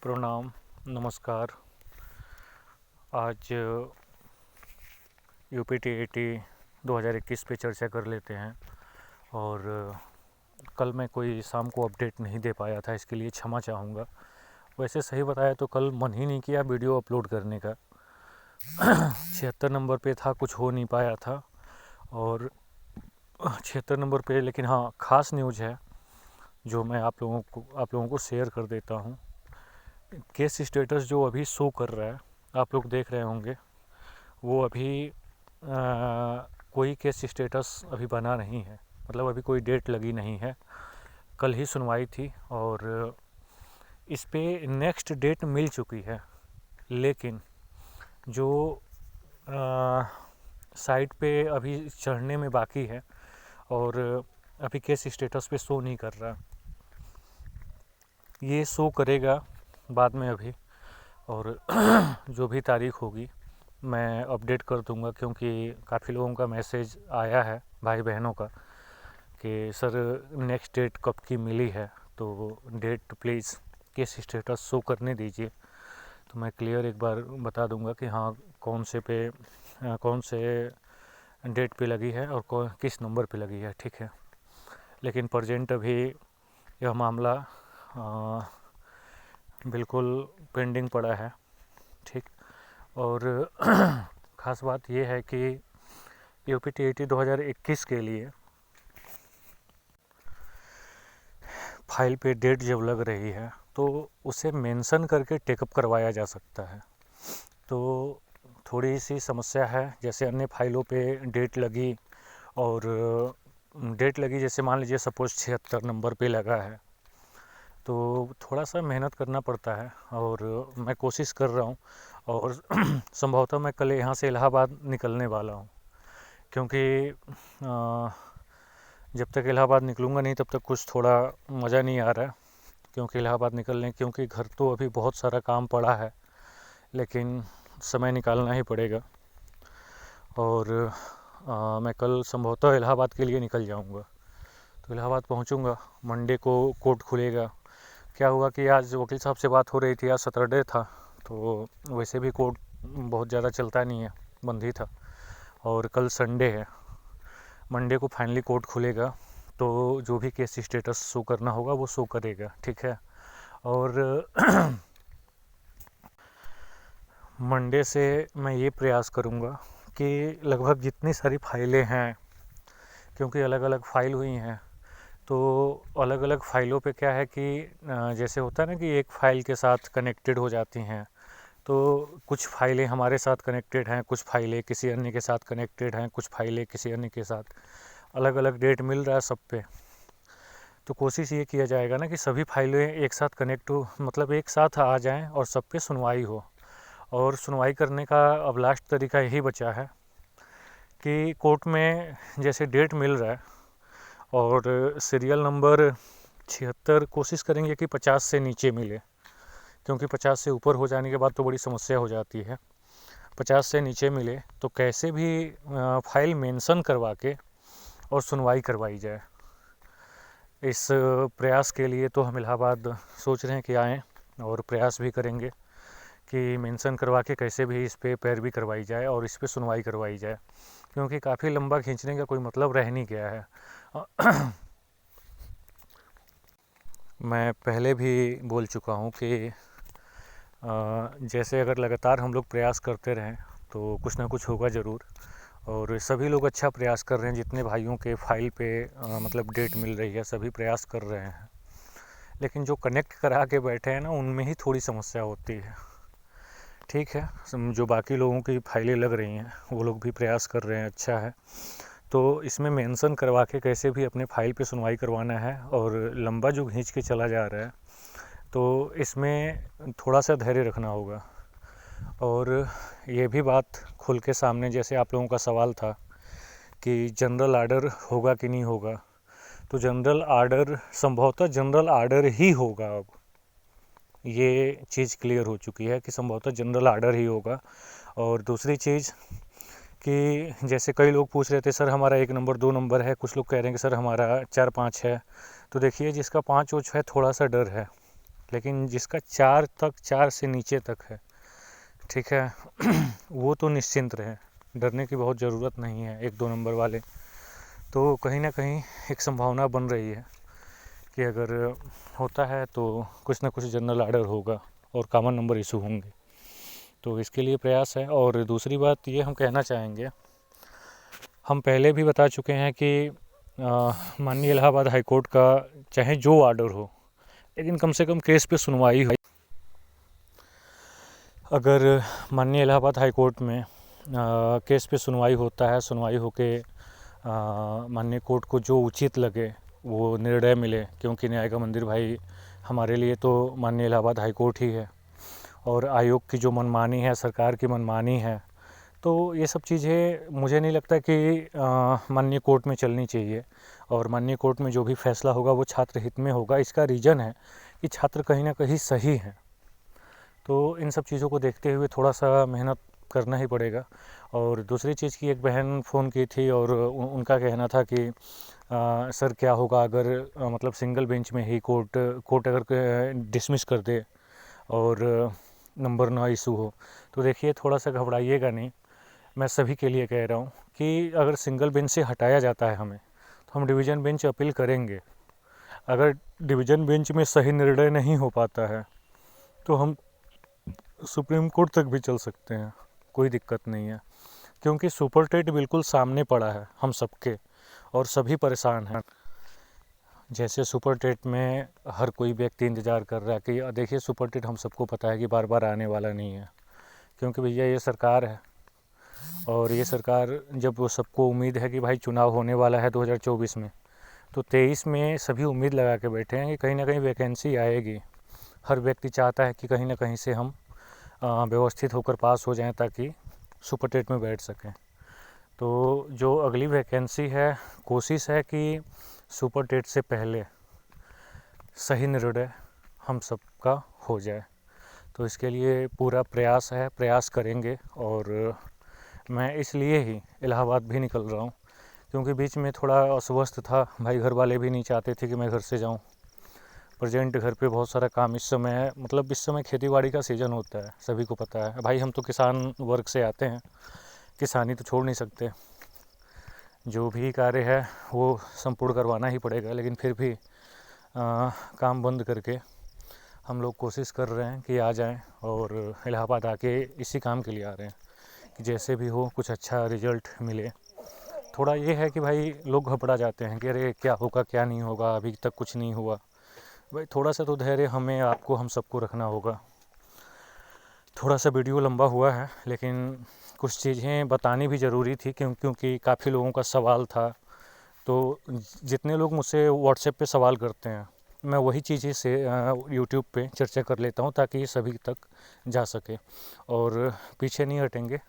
प्रणाम, नमस्कार। आज UPTAT 2021 पे चर्चा कर लेते हैं। और कल मैं कोई शाम को अपडेट नहीं दे पाया था, इसके लिए क्षमा चाहूँगा। वैसे सही बताया तो कल मन ही नहीं किया वीडियो अपलोड करने का। 76 नंबर पे था, कुछ हो नहीं पाया था। और 76 नंबर पे लेकिन हाँ, ख़ास न्यूज़ है जो मैं आप लोगों को शेयर कर देता हूँ। केस स्टेटस जो अभी शो कर रहा है, आप लोग देख रहे होंगे, वो अभी कोई केस स्टेटस अभी बना नहीं है, मतलब अभी कोई डेट लगी नहीं है। कल ही सुनवाई थी और इस पे नेक्स्ट डेट मिल चुकी है, लेकिन जो साइट पे अभी चढ़ने में बाकी है और अभी केस स्टेटस पे शो नहीं कर रहा। ये शो करेगा बाद में अभी, और जो भी तारीख होगी मैं अपडेट कर दूंगा, क्योंकि काफ़ी लोगों का मैसेज आया है, भाई बहनों का, कि सर नेक्स्ट डेट कब की मिली है, तो date please case status show करने दीजिए। तो मैं क्लियर एक बार बता दूंगा कि हाँ, कौन से डेट पे लगी है और किस नंबर पे लगी है, ठीक है। लेकिन प्रजेंट अभी यह मामला बिल्कुल पेंडिंग पड़ा है, ठीक। और ख़ास बात यह है कि UPTAT 2021 के लिए फाइल पे डेट जब लग रही है तो उसे मेंशन करके टेकअप करवाया जा सकता है। तो थोड़ी सी समस्या है, जैसे अन्य फाइलों पे डेट लगी जैसे मान लीजिए सपोज़ 76 नंबर पे लगा है, तो थोड़ा सा मेहनत करना पड़ता है और मैं कोशिश कर रहा हूँ। और संभवतः मैं कल यहाँ से इलाहाबाद निकलने वाला हूँ, क्योंकि जब तक इलाहाबाद निकलूँगा नहीं तब तक कुछ थोड़ा मज़ा नहीं आ रहा, क्योंकि घर तो अभी बहुत सारा काम पड़ा है, लेकिन समय निकालना ही पड़ेगा। और मैं कल संभवतः इलाहाबाद के लिए निकल जाऊँगा। तो इलाहाबाद पहुँचूँगा, मंडे को कोर्ट खुलेगा। क्या हुआ कि आज वकील साहब से बात हो रही थी, आज सैटरडे था, तो वैसे भी कोर्ट बहुत ज़्यादा चलता नहीं है, बंद ही था। और कल संडे है, मंडे को फाइनली कोर्ट खुलेगा, तो जो भी केस स्टेटस शो करना होगा वो शो करेगा, ठीक है। और मंडे से मैं ये प्रयास करूँगा कि लगभग जितनी सारी फाइलें हैं, क्योंकि अलग अलग फाइल हुई हैं, तो अलग अलग फाइलों पे क्या है कि जैसे होता है ना कि एक फ़ाइल के साथ कनेक्टेड हो जाती हैं, तो कुछ फाइलें हमारे साथ कनेक्टेड हैं, कुछ फाइलें किसी अन्य के साथ कनेक्टेड हैं, कुछ फाइलें किसी अन्य के साथ, अलग अलग डेट मिल रहा है सब पे। तो कोशिश ये किया जाएगा ना कि सभी फाइलें एक साथ कनेक्ट हो, मतलब एक साथ आ जाएं और सब पे सुनवाई हो। और सुनवाई करने का अब लास्ट तरीका यही बचा है कि कोर्ट में जैसे डेट मिल रहा है और सीरियल नंबर 76 कोशिश करेंगे कि 50 से नीचे मिले, क्योंकि 50 से ऊपर हो जाने के बाद तो बड़ी समस्या हो जाती है। 50 से नीचे मिले तो कैसे भी फाइल मेंशन करवा के और सुनवाई करवाई जाए। इस प्रयास के लिए तो हम इलाहाबाद सोच रहे हैं कि आएँ, और प्रयास भी करेंगे कि मेंशन करवा के कैसे भी इस पे पैरवी करवाई जाए और इस पे सुनवाई करवाई जाए, क्योंकि काफ़ी लंबा खींचने का कोई मतलब रह नहीं गया है। मैं पहले भी बोल चुका हूँ कि जैसे अगर लगातार हम लोग प्रयास करते रहें तो कुछ ना कुछ होगा ज़रूर। और सभी लोग अच्छा प्रयास कर रहे हैं, जितने भाइयों के फाइल पे मतलब डेट मिल रही है, सभी प्रयास कर रहे हैं। लेकिन जो कनेक्ट करा के बैठे हैं ना, उनमें ही थोड़ी समस्या होती है, ठीक है। जो बाकी लोगों की फाइलें लग रही हैं वो लोग भी प्रयास कर रहे हैं, अच्छा है। तो इसमें मेंशन करवा के कैसे भी अपने फाइल पे सुनवाई करवाना है, और लंबा जो खींच के चला जा रहा है तो इसमें थोड़ा सा धैर्य रखना होगा। और ये भी बात खुल के सामने, जैसे आप लोगों का सवाल था कि जनरल आर्डर होगा कि नहीं होगा, तो जनरल आर्डर संभवतः जनरल आर्डर ही होगा। अब ये चीज़ क्लियर हो चुकी है कि संभवतः जनरल आर्डर ही होगा। और दूसरी चीज़ कि जैसे कई लोग पूछ रहे थे, सर हमारा 1 नंबर 2 नंबर है, कुछ लोग कह रहे हैं कि सर हमारा 4-5 है। तो देखिए, जिसका 5 है थोड़ा सा डर है, लेकिन जिसका 4 से नीचे तक है, ठीक है, वो तो निश्चिंत रहे, डरने की बहुत ज़रूरत नहीं है। 1-2 नंबर वाले तो कहीं ना कहीं एक संभावना बन रही है कि अगर होता है तो कुछ ना कुछ जनरल ऑर्डर होगा और कॉमन नंबर इशू होंगे, तो इसके लिए प्रयास है। और दूसरी बात ये हम कहना चाहेंगे, हम पहले भी बता चुके हैं कि माननीय इलाहाबाद हाई कोर्ट का चाहे जो ऑर्डर हो, लेकिन कम से कम केस पे सुनवाई हो। अगर माननीय इलाहाबाद हाई कोर्ट में केस पे सुनवाई होता है, सुनवाई होके माननीय कोर्ट को जो उचित लगे वो निर्णय मिले, क्योंकि न्याय का मंदिर भाई हमारे लिए तो माननीय इलाहाबाद हाई कोर्ट ही है, और आयोग की जो मनमानी है, सरकार की मनमानी है, तो ये सब चीज़ें मुझे नहीं लगता कि माननीय कोर्ट में चलनी चाहिए। और माननीय कोर्ट में जो भी फैसला होगा वो छात्र हित में होगा। इसका रीज़न है कि छात्र कहीं ना कहीं सही हैं, तो इन सब चीज़ों को देखते हुए थोड़ा सा मेहनत करना ही पड़ेगा। और दूसरी चीज़ की, एक बहन फ़ोन की थी और उनका कहना था कि सर क्या होगा अगर मतलब सिंगल बेंच में ही कोर्ट अगर डिसमिस कर दे और नंबर ना इशू हो। तो देखिए, थोड़ा सा घबराइएगा नहीं, मैं सभी के लिए कह रहा हूँ कि अगर सिंगल बेंच से हटाया जाता है हमें, तो हम डिवीज़न बेंच अपील करेंगे। अगर डिवीज़न बेंच में सही निर्णय नहीं हो पाता है तो हम सुप्रीम कोर्ट तक भी चल सकते हैं, कोई दिक्कत नहीं है, क्योंकि सुपर टेट बिल्कुल सामने पड़ा है हम सबके और सभी परेशान हैं। जैसे सुपर टेट में हर कोई व्यक्ति इंतज़ार कर रहा है कि देखिए, सुपर टेट हम सबको पता है कि बार बार आने वाला नहीं है, क्योंकि भैया ये सरकार है, और ये सरकार जब वो सबको उम्मीद है कि भाई चुनाव होने वाला है 2024 में, तो 23 में सभी उम्मीद लगा के बैठे हैं कि कहीं ना कहीं वैकेंसी आएगी। हर व्यक्ति चाहता है कि कहीं ना कहीं से हम व्यवस्थित होकर पास हो जाएं ताकि सुपर टेट में बैठ सकें। तो जो अगली वैकेंसी है, कोशिश है कि सुपर टेट से पहले सही निर्णय हम सबका हो जाए। तो इसके लिए पूरा प्रयास है, प्रयास करेंगे। और मैं इसलिए ही इलाहाबाद भी निकल रहा हूँ, क्योंकि बीच में थोड़ा अस्वस्थ था भाई, घर वाले भी नहीं चाहते थे कि मैं घर से जाऊँ। प्रेजेंट घर पे बहुत सारा काम इस समय है, मतलब इस समय खेती बाड़ी का सीज़न होता है, सभी को पता है भाई, हम तो किसान वर्ग से आते हैं, किसानी तो छोड़ नहीं सकते, जो भी कार्य है वो संपूर्ण करवाना ही पड़ेगा। लेकिन फिर भी काम बंद करके हम लोग कोशिश कर रहे हैं कि आ जाएं, और इलाहाबाद आके इसी काम के लिए आ रहे हैं कि जैसे भी हो कुछ अच्छा रिजल्ट मिले। थोड़ा ये है कि भाई लोग घबरा जाते हैं कि अरे क्या होगा क्या नहीं होगा, अभी तक कुछ नहीं हुआ। भाई थोड़ा सा तो धैर्य हमें, आपको, हम सबको रखना होगा। थोड़ा सा वीडियो लंबा हुआ है, लेकिन कुछ चीज़ें बतानी भी ज़रूरी थी, क्योंकि काफ़ी लोगों का सवाल था। तो जितने लोग मुझसे व्हाट्सएप पे सवाल करते हैं, मैं वही चीज़ें से यूट्यूब पे चर्चा कर लेता हूँ ताकि सभी तक जा सके, और पीछे नहीं हटेंगे।